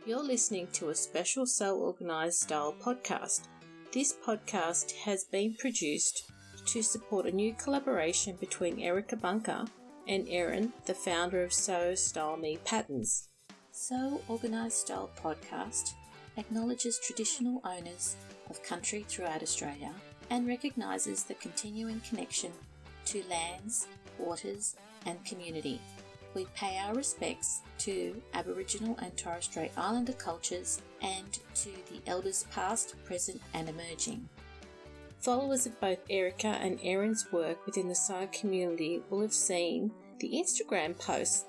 You're listening to a special So Organised Style podcast. This podcast has been produced to support a new collaboration between Erica Bunker and Eryn, the founder of So Style Me Patterns. So Organised Style podcast acknowledges traditional owners of country throughout Australia and recognises the continuing connection to lands, waters and community. We pay our respects to Aboriginal and Torres Strait Islander cultures and to the elders past, present and emerging. Followers of both Erica and Eryn's work within the sew community will have seen the Instagram posts.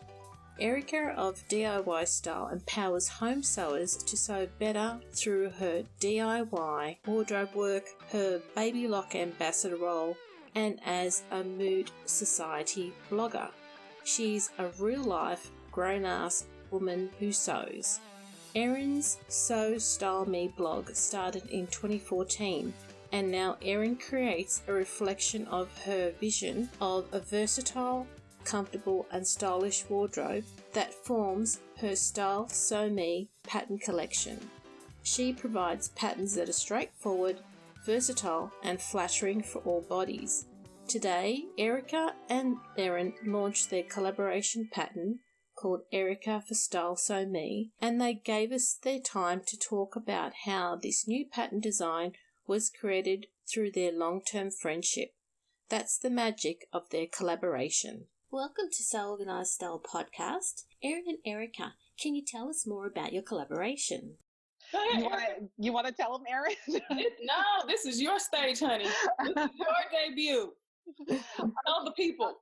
Erica of DIY Style empowers home sewers to sew better through her DIY wardrobe work, her Baby Lock ambassador role, and as a Mood Society blogger. She's a real-life, grown-ass woman who sews. Eryn's So Style Me blog started in 2014, and now Eryn creates a reflection of her vision of a versatile, comfortable and stylish wardrobe that forms her Style Sew Me pattern collection. She provides patterns that are straightforward, versatile and flattering for all bodies. Today, Erica and Eryn launched their collaboration pattern called Erica for Style Sew Me, and they gave us their time to talk about how this new pattern design was created through their long-term friendship. That's the magic of their collaboration. Welcome to So Organised Style podcast. Eryn and Erica, can you tell us more about your collaboration? You want to tell them, Eryn? No, this is your stage, honey. This is your debut. Tell the people.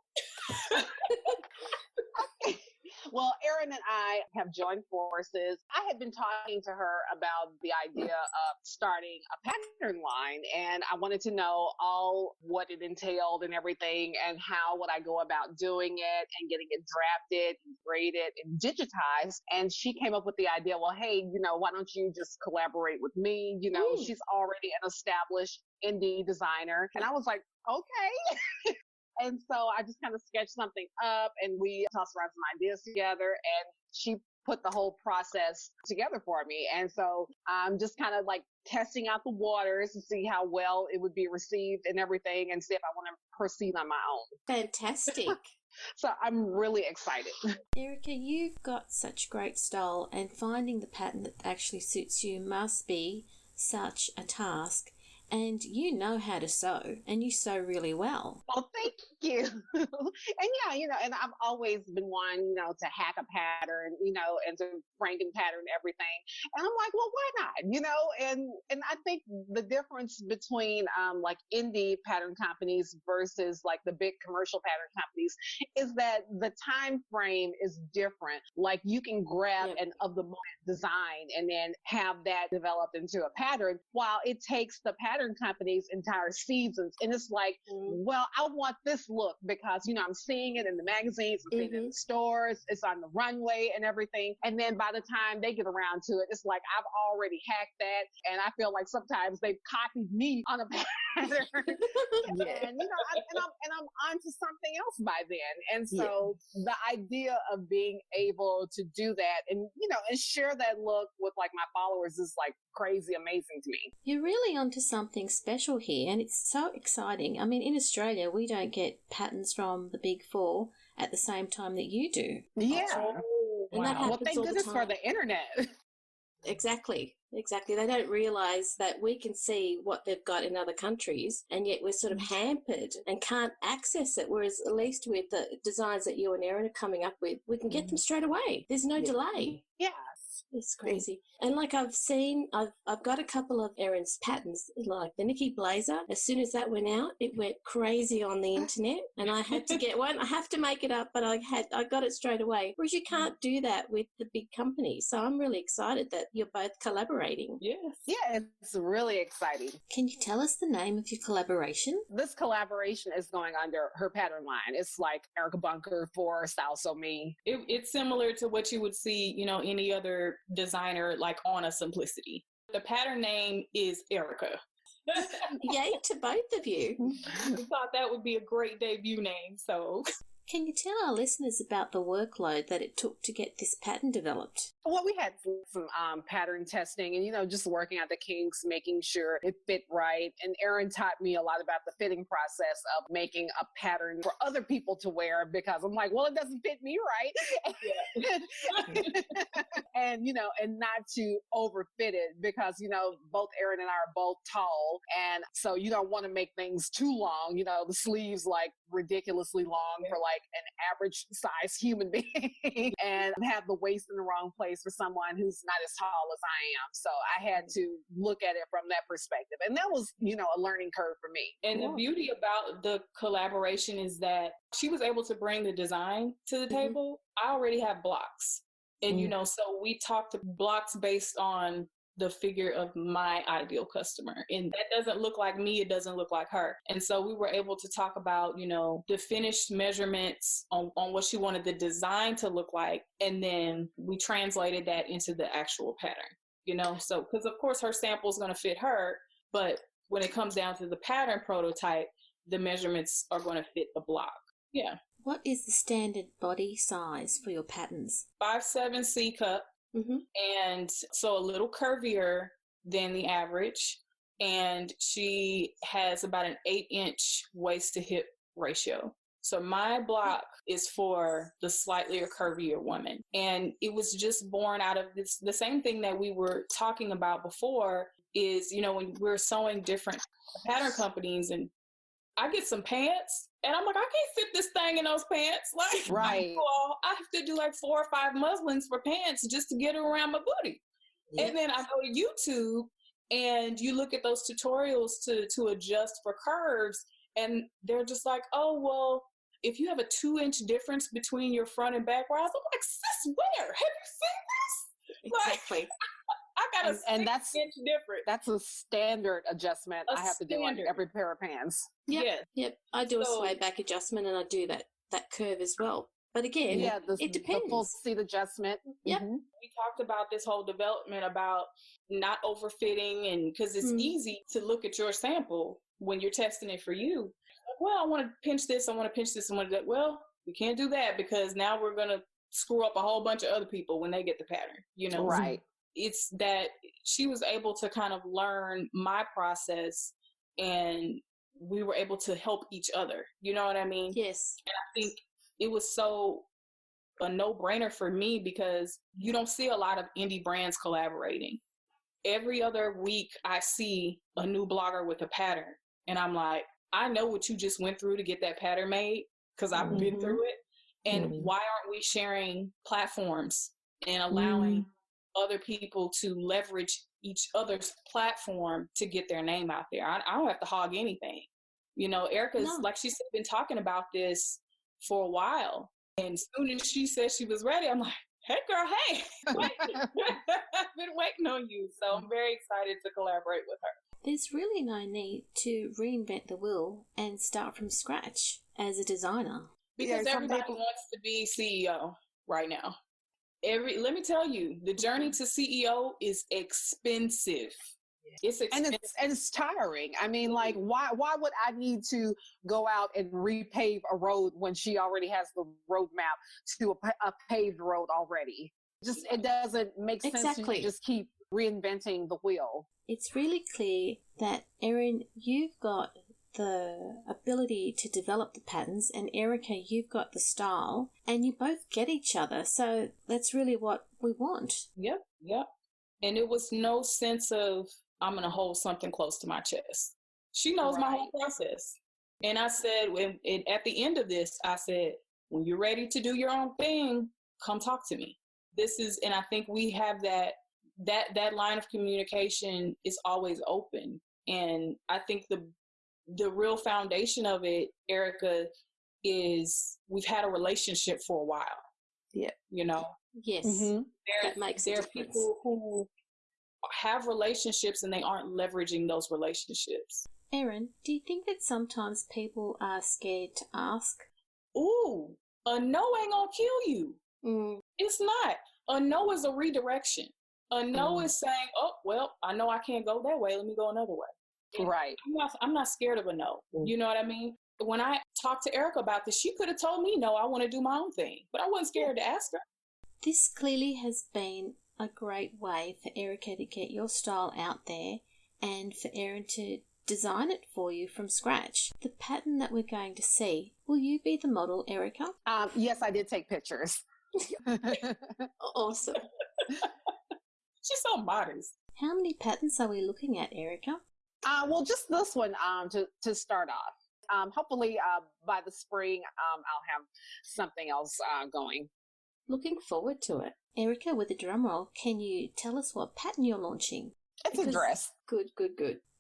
Well, Eryn and I have joined forces. I had been talking to her about the idea of starting a pattern line, and I wanted to know all what it entailed and everything, and how would I go about doing it and getting it drafted and graded and digitized. And she came up with the idea, well, hey, why don't you just collaborate with me? She's already an established indie designer. And I was like, okay. And so I just kind of sketched something up and we tossed around some ideas together and she put the whole process together for me. And so I'm just kind of like testing out the waters to see how well it would be received and everything and see if I want to proceed on my own. Fantastic. So I'm really excited. Erica, you've got such great style and finding the pattern that actually suits you must be such a task. And you know how to sew, and you sew really well. Well, thank you. And I've always been one, to hack a pattern, and to Franken pattern everything. And I'm like, well, why not? And I think the difference between like indie pattern companies versus like the big commercial pattern companies is that the time frame is different. Like you can grab an of the moment design and then have that developed into a pattern, while it takes the pattern company's entire seasons. And it's like, well, I want this look because, I'm seeing it in the magazines, I'm seeing it in the stores, it's on the runway and everything. And then by the time they get around to it, it's like, I've already hacked that. And I feel like sometimes they've copied me on a pattern. And, I'm on to something else by then. And so the idea of being able to do that and, and share that look with like my followers is like crazy amazing to me. You're really onto something special here, and it's so exciting. I mean, in Australia, we don't get patterns from the Big Four at the same time that you do. Yeah. And that happens well, thank goodness for the internet. Exactly. They don't realise that we can see what they've got in other countries, and yet we're sort of hampered and can't access it, whereas at least with the designs that you and Eryn are coming up with, we can get them straight away. There's no delay. Yeah. It's crazy. And like I've got a couple of Eryn's patterns, like the Nikki Blazer. As soon as that went out, it went crazy on the internet and I had to get one. I have to make it up, but I got it straight away. Whereas you can't do that with the big companies. So I'm really excited that you're both collaborating. Yes. Yeah, it's really exciting. Can you tell us the name of your collaboration? This collaboration is going under her pattern line. It's like Erica Bunker for Style Sew Me. It's similar to what you would see, any other designer like on a Simplicity. The pattern name is Erica. Yay to both of you. We thought that would be a great debut name, so Can you tell our listeners about the workload that it took to get this pattern developed? Well, we had some pattern testing and, just working out the kinks, making sure it fit right. And Eryn taught me a lot about the fitting process of making a pattern for other people to wear, because I'm like, well, it doesn't fit me right. And, and not to overfit it, because, both Eryn and I are both tall. And so you don't want to make things too long, the sleeves like ridiculously long for like an average size human being, and have the waist in the wrong place for someone who's not as tall as I am. So I had to look at it from that perspective. And that was, a learning curve for me. And the beauty about the collaboration is that she was able to bring the design to the table. I already have blocks. And, so we talked blocks based on the figure of my ideal customer. And that doesn't look like me. It doesn't look like her. And so we were able to talk about, the finished measurements on what she wanted the design to look like. And then we translated that into the actual pattern, so because of course her sample is going to fit her, but when it comes down to the pattern prototype, the measurements are going to fit the block. Yeah. What is the standard body size for your patterns? 5'7" C cup. And so a little curvier than the average. And she has about an 8-inch waist to hip ratio. So my block is for the slightly curvier woman. And it was just born out of this, the same thing that we were talking about before is, when we're sewing different pattern companies, and I get some pants and I'm like, I can't fit this thing in those pants. Like, right. I have to do like 4 or 5 muslins for pants just to get it around my booty. Yes. And then I go to YouTube and you look at those tutorials to adjust for curves, and they're just like, oh, well, if you have a 2-inch difference between your front and back rows, I'm like, sis, where? Have you seen this? Exactly. Like, I got and that's 6-inch difference. That's a standard adjustment I have to do on every pair of pants. Yep. I do a sway back adjustment, and I do that curve as well. But again, it depends. The full seat adjustment. Yep. Mm-hmm. We talked about this whole development about not overfitting, and because it's easy to look at your sample when you're testing it for you. Like, well, I want to pinch this. I want to pinch this. I want to do that. Well, we can't do that because now we're going to screw up a whole bunch of other people when they get the pattern, Right. It's that she was able to kind of learn my process, and we were able to help each other. You know what I mean? Yes. And I think it was so a no-brainer for me because you don't see a lot of indie brands collaborating. Every other week I see a new blogger with a pattern, and I'm like, I know what you just went through to get that pattern made because I've been through it. And why aren't we sharing platforms and allowing other people to leverage each other's platform to get their name out there? I don't have to hog anything. Erica's, like she said, been talking about this for a while. And as soon as she said she was ready, I'm like, hey, girl, hey. I've been waiting on you. So I'm very excited to collaborate with her. There's really no need to reinvent the wheel and start from scratch as a designer. Because everybody wants to be CEO right now. Let me tell you, the journey to CEO is expensive. It's expensive. And it's tiring. I mean, like, why would I need to go out and repave a road when she already has the roadmap to a paved road already? It doesn't make sense to just keep reinventing the wheel. It's really clear that, Eryn, you've got the ability to develop the patterns, and Erica, you've got the style, and you both get each other. So that's really what we want. Yep. And it was no sense of, I'm going to hold something close to my chest. She knows my whole process. And I said, at the end of this, I said, when you're ready to do your own thing, come talk to me. And I think we have that line of communication is always open. And I think the real foundation of it, Erica, is we've had a relationship for a while. Yeah. Yes. There are people who have relationships and they aren't leveraging those relationships. Eryn, do you think that sometimes people are scared to ask? Ooh, a no ain't gonna kill you. It's not. A no is a redirection. A no is saying, oh, well, I know I can't go that way. Let me go another way. Right. I'm not scared of a no. You know what I mean? when I talked to Erica about this, she could have told me, no, I want to do my own thing, but I wasn't scared to ask her. This clearly has been a great way for Erica to get your style out there and for Eryn to design it for you from scratch. The pattern that we're going to see, will you be the model, Erica? Yes, I did take pictures. Awesome. She's so modest. How many patterns are we looking at, Erica? Well, just this one to start off. Hopefully, by the spring, I'll have something else going. Looking forward to it. Erica, with a drum roll, can you tell us what pattern you're launching? It's a dress. Good.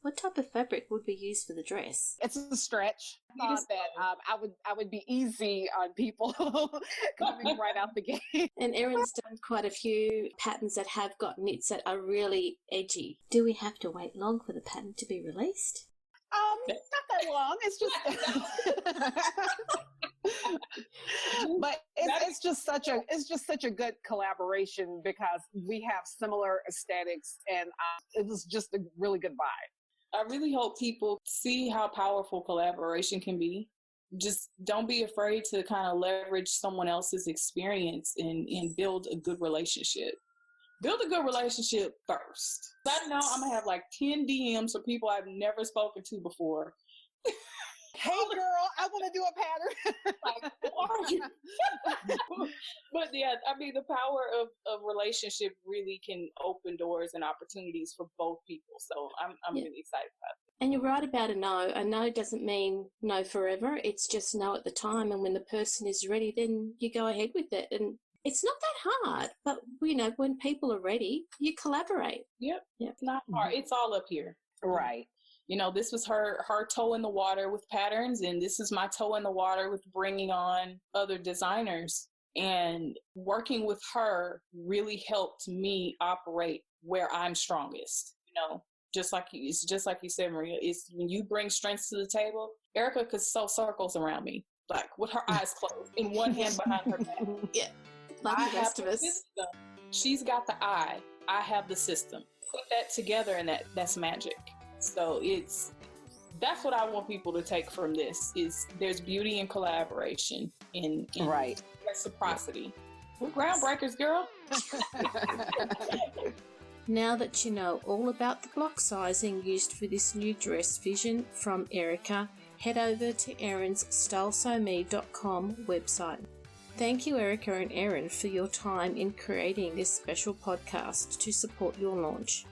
What type of fabric would we use for the dress? It's a stretch. I thought that I would be easy on people coming right out the gate. And Eryn's done quite a few patterns that have got knits that are really edgy. Do we have to wait long for the pattern to be released? Not that long. It's just, but it's just such a good collaboration because we have similar aesthetics, and it was just a really good vibe. I really hope people see how powerful collaboration can be. Just don't be afraid to kind of leverage someone else's experience and build a good relationship. Build a good relationship first. I know I'm going to have like 10 DMs for people I've never spoken to before. Hey girl, I want to do a pattern. Like, who are you? But yeah, I mean, the power of relationship really can open doors and opportunities for both people. So I'm really excited about it. And you're right about a no. A no doesn't mean no forever. It's just no at the time. And when the person is ready, then you go ahead with it. And it's not that hard, but when people are ready, you collaborate. Yep. It's not hard. It's all up here. Right. This was her toe in the water with patterns, and this is my toe in the water with bringing on other designers. And working with her really helped me operate where I'm strongest. Just like you said, Maria, it's when you bring strengths to the table. Erica could sew circles around me, like with her eyes closed, in one hand behind her back. Yeah, like the rest of us. System. She's got the eye. I have the system. Put that together, and that's magic. So that's what I want people to take from this is there's beauty in collaboration in right. Reciprocity. We're groundbreakers, girl. Now that you know all about the block sizing used for this new dress vision from Erica, head over to Eryn's stylesewme.com website. Thank you, Erica and Eryn, for your time in creating this special podcast to support your launch.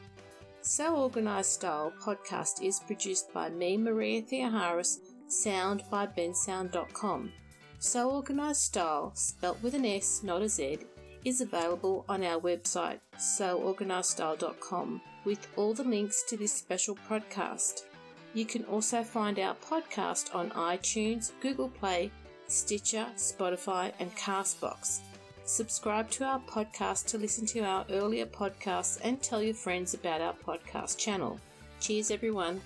So Organised Style podcast is produced by me, Maria Theoharis, sound by bensound.com. So Organised Style, spelt with an S, not a Z, is available on our website, soorganizedstyle.com, with all the links to this special podcast. You can also find our podcast on iTunes, Google Play, Stitcher, Spotify, and Castbox. Subscribe to our podcast to listen to our earlier podcasts and tell your friends about our podcast channel. Cheers, everyone.